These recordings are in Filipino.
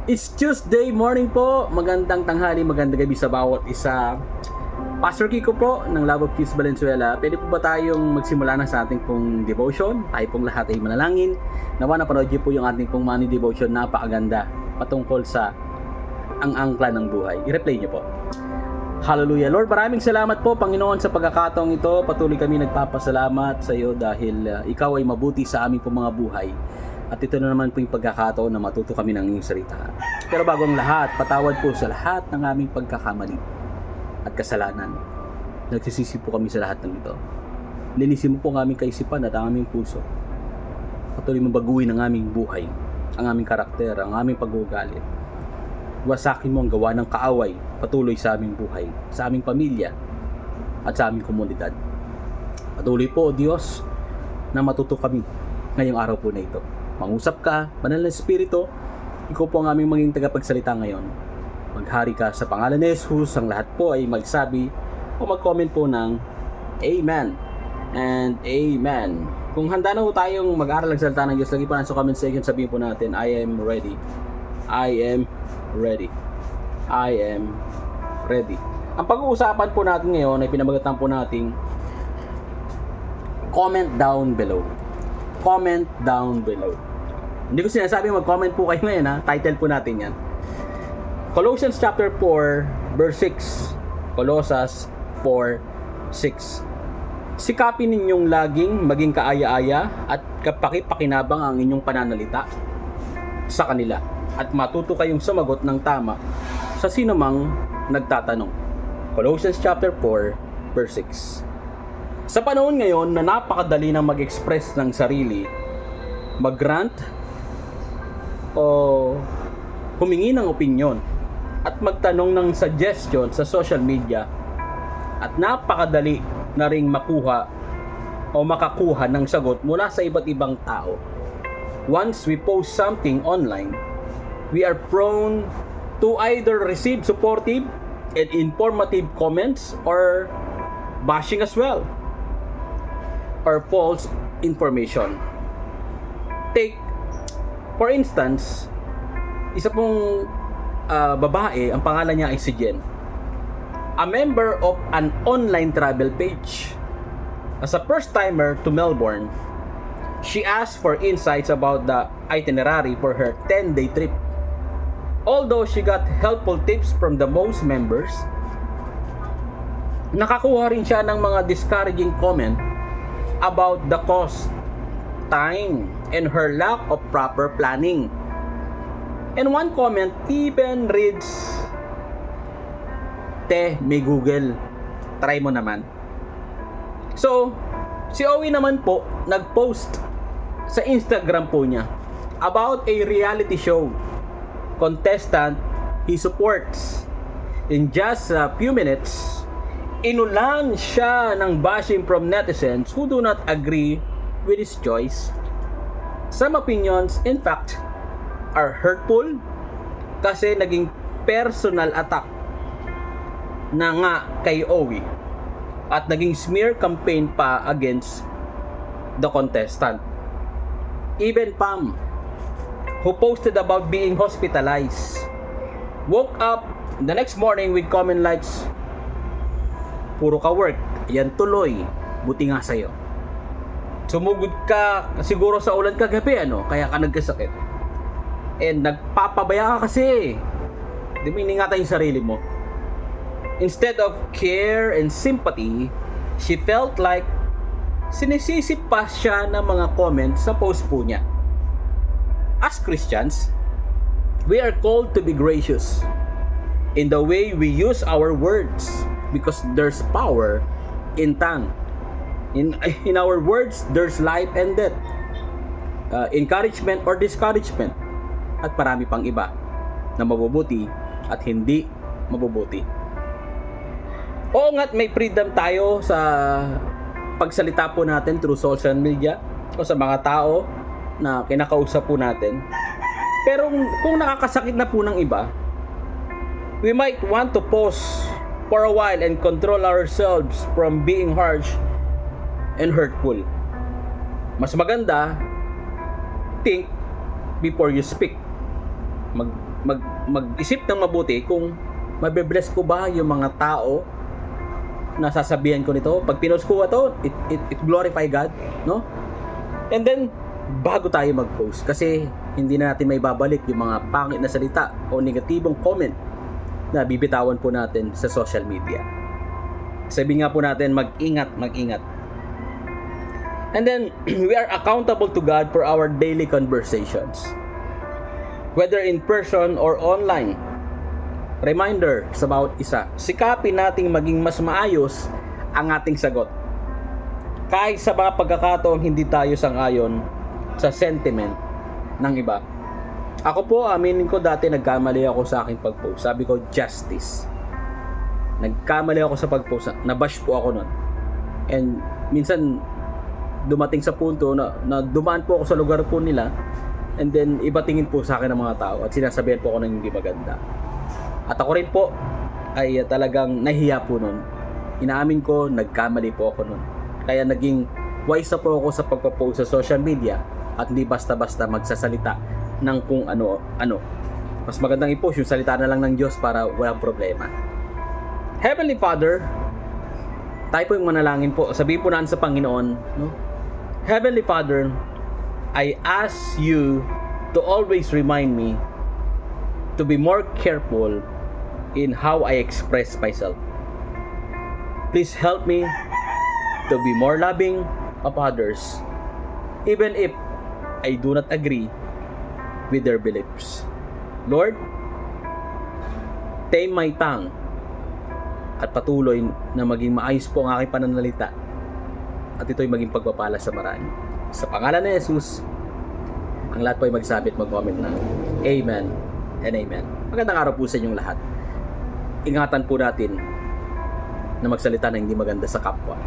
It's Tuesday morning po. Magandang tanghali, magandang gabi sa bawat isa. Pastor Kiko po ng Love of Peace Valenzuela. Pwede po ba tayong magsimula na sa ating pong devotion? Tayo pong lahat ay manalangin. Nawa napanood niyo po yung ating pong morning devotion. Napakaganda patungkol sa ang angkla ng buhay. I-replay niyo po. Hallelujah. Lord, maraming salamat po, Panginoon, sa pagkakataong ito. Patuloy kami nagpapasalamat sa iyo dahil ikaw ay mabuti sa aming pong mga buhay. At ito na naman po yung pagkakataon na matuto kami ng iyong salita. Pero bago ang lahat, patawad po sa lahat ng aming pagkakamali at kasalanan. Nagsisisi po kami sa lahat ng ito. Linisin mo po ang aming kaisipan at ang aming puso. Patuloy mo baguhin ang aming buhay, ang aming karakter, ang aming pag-uugali. Wasakin mo ang gawa ng kaaway patuloy sa aming buhay, sa aming pamilya at sa aming komunidad. Patuloy po, O Diyos, na matuto kami ngayong araw po na ito. Mangusap ka, Banal na Espiritu, ikaw po ang aming maging tagapagsalita ngayon. Maghari ka sa pangalan ni Jesus, ang lahat po ay magsabi o mag-comment po ng Amen and Amen. Kung handa na po tayong mag-aral ng salita ng Diyos, lagi po na sa comment section, sabihin po natin, I am ready. I am ready. I am ready. Ang pag-uusapan po natin ngayon ay pinamagatan po nating comment down below. Comment down below. Hindi ko sinasabi mag-comment po kayo ngayon, ha. Title po natin yan. Colossians chapter 4 verse 6. Colossus 4:6. Sikapin ninyong laging maging kaaya-aya at kapakipakinabang ang inyong pananalita sa kanila at matuto kayong sumagot ng tama sa sino mang nagtatanong. Colossians chapter 4 verse 6. Sa panahon ngayon na napakadali nang mag-express ng sarili, mag-rant o humingi ng opinyon at magtanong ng suggestion sa social media, at napakadali na ring makuha o makakuha ng sagot mula sa iba't ibang tao. Once we post something online, we are prone to either receive supportive and informative comments or bashing as well, or false information. Take, for instance, isa pong babae, ang pangalan niya ay si Jen, a member of an online travel page. As a first-timer to Melbourne, she asked for insights about the itinerary for her 10-day trip. Although she got helpful tips from the most members, nakakuha rin siya ng mga discouraging comment about the cost, time, and her lack of proper planning. And one comment even reads, "Te, may Google. Try mo naman." So, si Owie naman po nag-post sa Instagram po niya about a reality show contestant he supports. In just a few minutes, inulan siya ng bashing from netizens who do not agree with his choice. Some opinions, in fact, are hurtful kasi naging personal attack na nga kay Owie at naging smear campaign pa against the contestant. Even Pam, who posted about being hospitalized, woke up the next morning with comment likes, "Puro ka work, yan tuloy, buti nga sa'yo. Sumugod ka siguro sa ulan kagabi, kaya ka nagkasakit. And nagpapabaya ka kasi. Di mo iningatan yung sarili mo." Instead of care and sympathy, she felt like sinisisi pa siya ng mga comments sa post po niya. As Christians, we are called to be gracious in the way we use our words, because there's power in tongue. In our words, there's life and death, encouragement or discouragement, at marami pang iba na mabubuti at hindi mabubuti. Oo nga't may freedom tayo sa pagsalita po natin through social media o sa mga tao na kinakausap po natin. Pero kung nakakasakit na po ng iba, we might want to pause for a while and control ourselves from being harsh and hurtful. Mas maganda, think before you speak. mag-isip ng mabuti kung mabe-bless ko ba yung mga tao na sasabihan ko nito. Pag pinost ko ito, it glorify God, no? And then, bago tayo mag-post, kasi hindi na natin may babalik yung mga pangit na salita o negatibong comment na bibitawan po natin sa social media. Sabi nga po natin, mag-ingat. And then, we are accountable to God for our daily conversations, whether in person or online. Reminder sa bawat isa, sikapin nating maging mas maayos ang ating sagot. Kahit sa mga pagkakataong hindi tayo sang-ayon sa sentiment ng iba. Ako po, aminin ko dati nagkamali ako sa aking pag-post. Sabi ko, justice. Nagkamali ako sa pag-post. Nabash po ako nun. And minsan, dumating sa punto na dumaan po ako sa lugar po nila, and then iba tingin po sa akin ng mga tao at sinasabihan po ako ng hindi maganda. At ako rin po ay talagang nahiya po nun. Inaamin ko, nagkamali po ako nun. Kaya naging wise na po ako sa pagpa-post sa social media at hindi basta-basta magsasalita ng kung ano-ano. Mas magandang i-post yung salita na lang ng Diyos para walang problema. Heavenly Father, tayo po yung manalangin po. Sabihin po natin sa Panginoon, no? Heavenly Father, I ask you to always remind me to be more careful in how I express myself. Please help me to be more loving of others, even if I do not agree with their beliefs. Lord, tame my tongue at patuloy na maging maayos po ang aking pananalita at ito'y maging pagpapala sa marami. Sa pangalan ni Jesus, ang lahat po ay magsabi at mag-comment na Amen and Amen. Magandang araw po sa inyong lahat. Ingatan po natin na magsalita na hindi maganda sa kapwa.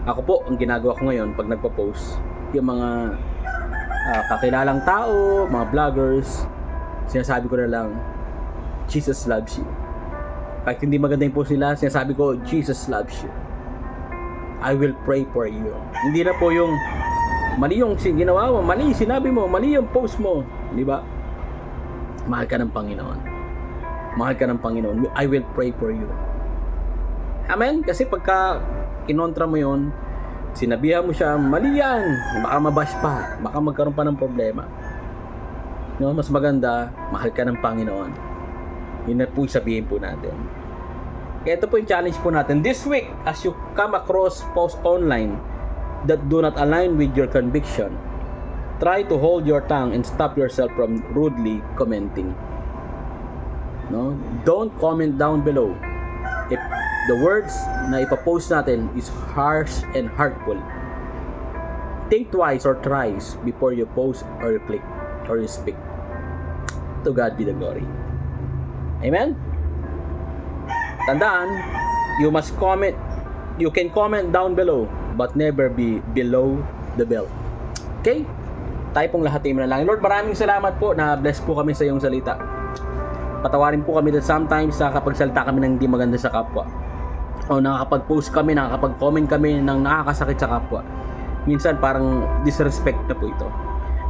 Ako po, ang ginagawa ko ngayon pag nagpa-post, yung mga kakilalang tao, mga vloggers, sinasabi ko na lang, Jesus loves you. Kahit hindi maganda yung post nila, sinasabi ko, Jesus loves you. I will pray for you. Hindi na po yung mali yung ginawa mo, mali sinabi mo, mali yung post mo, di ba? Mahal ka ng Panginoon. Mahal ka ng Panginoon. I will pray for you. Amen? Kasi pagka kinontra mo yon, sinabihan mo siya, mali yan, baka mabash pa, baka magkaroon pa ng problema. No, mas maganda, mahal ka ng Panginoon. Yun na po sabihin po natin. Kaya ito po yung challenge po natin. This week, as you come across posts online that do not align with your conviction, try to hold your tongue and stop yourself from rudely commenting. No? Don't comment down below. If the words na ipapost natin is harsh and hurtful, think twice or thrice before you post or you click or you speak. To God be the glory. Amen? Tandaan, you must comment. You can comment down below, but never be below the belt. Okay? Tayo pong lahat ay manalangin. Lord, maraming salamat po na bless po kami sa iyong salita. Patawarin po kami that sometimes nakakapagsalita kami ng hindi maganda sa kapwa. O nakakapag-post kami, nakakapag-comment kami ng nakakasakit sa kapwa. Minsan parang disrespect na po ito.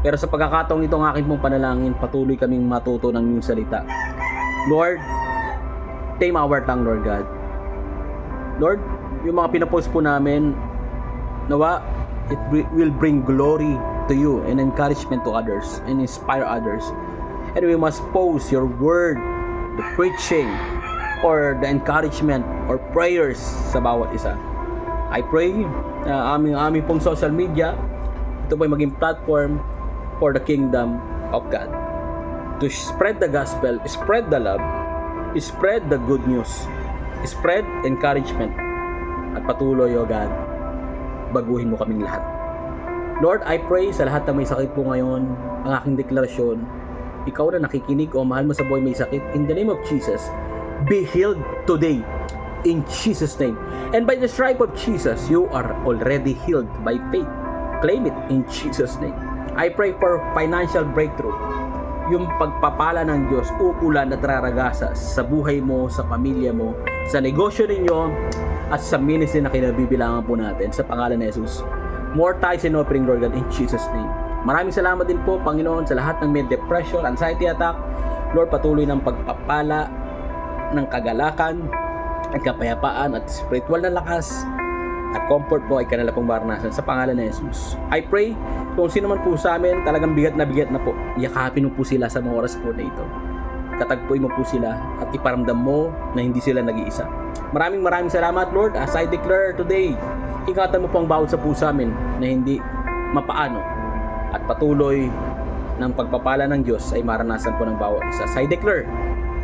Pero sa pagkakataong ito ang aking pong panalangin, patuloy kaming matuto ng iyong salita. Lord, tame our tongue, Lord God. Lord, yung mga pinapost po namin, nawa, it will bring glory to you and encouragement to others and inspire others. And we must post your word, the preaching, or the encouragement or prayers sa bawat isa. I pray na aming pong social media, ito po ay maging platform for the kingdom of God. To spread the gospel, spread the love, spread the good news, spread encouragement, at patuloy, O God, baguhin mo kaming lahat. Lord, I pray sa lahat na may sakit po ngayon, ang aking deklarasyon, ikaw na nakikinig o mahal mo sa buhay may sakit, in the name of Jesus, be healed today, in Jesus' name. And by the stripe of Jesus, you are already healed by faith. Claim it in Jesus' name. I pray for financial breakthrough. Yung pagpapala ng Diyos uulan at raragasa sa buhay mo, sa pamilya mo, sa negosyo ninyo, at sa ministry na kinabibilangan po natin sa pangalan ni Jesus. More tithes and offering, Lord God, in Jesus' name. Maraming salamat din po, Panginoon, sa lahat ng may depression, anxiety attack. Lord, patuloy ng pagpapala, ng kagalakan, at kapayapaan, at spiritual na lakas, at comfort po ay kanila pong maranasan sa pangalan ni Jesus. I pray, kung sino man po sa amin, talagang bigat na po, yakapin mo po sila sa mga oras po na ito. Katagpuin mo po sila at iparamdam mo na hindi sila nag-iisa. Maraming salamat, Lord, as I declare today, ingatan mo po ang bawat sa puso amin na hindi mapaano at patuloy ng pagpapala ng Diyos ay maranasan po ng bawat isa. As I declare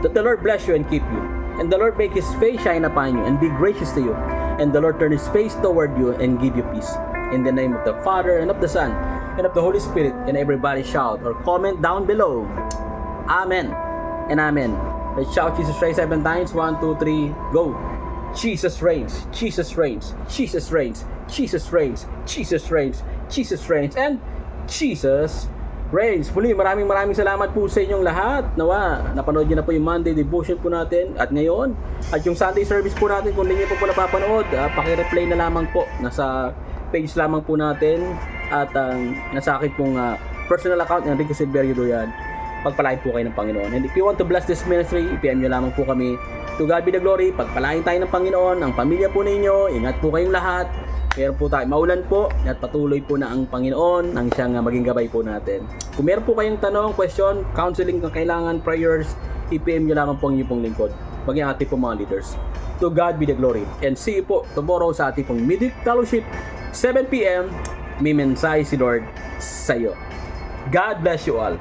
that the Lord bless you and keep you, and the Lord make His face shine upon you and be gracious to you, and the Lord turn His face toward you and give you peace. In the name of the Father, and of the Son, and of the Holy Spirit, and everybody shout or comment down below, Amen and Amen. Let's shout Jesus reigns 7 times. 1, 2, 3, go. Jesus reigns, Jesus reigns, Jesus reigns, Jesus reigns, Jesus reigns, Jesus reigns, and Jesus reigns. Muli, maraming salamat po sa inyong lahat. Nawa, napanood nyo na po yung Monday devotion po natin at ngayon. At yung Sunday service po natin, kung hindi nyo po napapanood, paki-replay na lamang po. Nasa page lamang po natin at nasa akin pong personal account, Enrique Silverio Doyan. Pagpalain po kayo ng Panginoon. And if you want to bless this ministry, PM nyo lamang po kami. To God be the glory. Pagpalain tayo ng Panginoon, ang pamilya po ninyo, ingat po kayong lahat. Meron po tayo, maulan po at patuloy po na ang Panginoon ang siyang maging gabay po natin. Kung meron po kayong tanong, question, counseling kung kailangan, prayers, i-PM nyo lamang po ang inyong pong lingkod. Maging ating po mga leaders. To God be the glory. And see you po tomorrow sa ating pong Midweek Fellowship, 7 p.m. May mensahe si Lord sa iyo. God bless you all.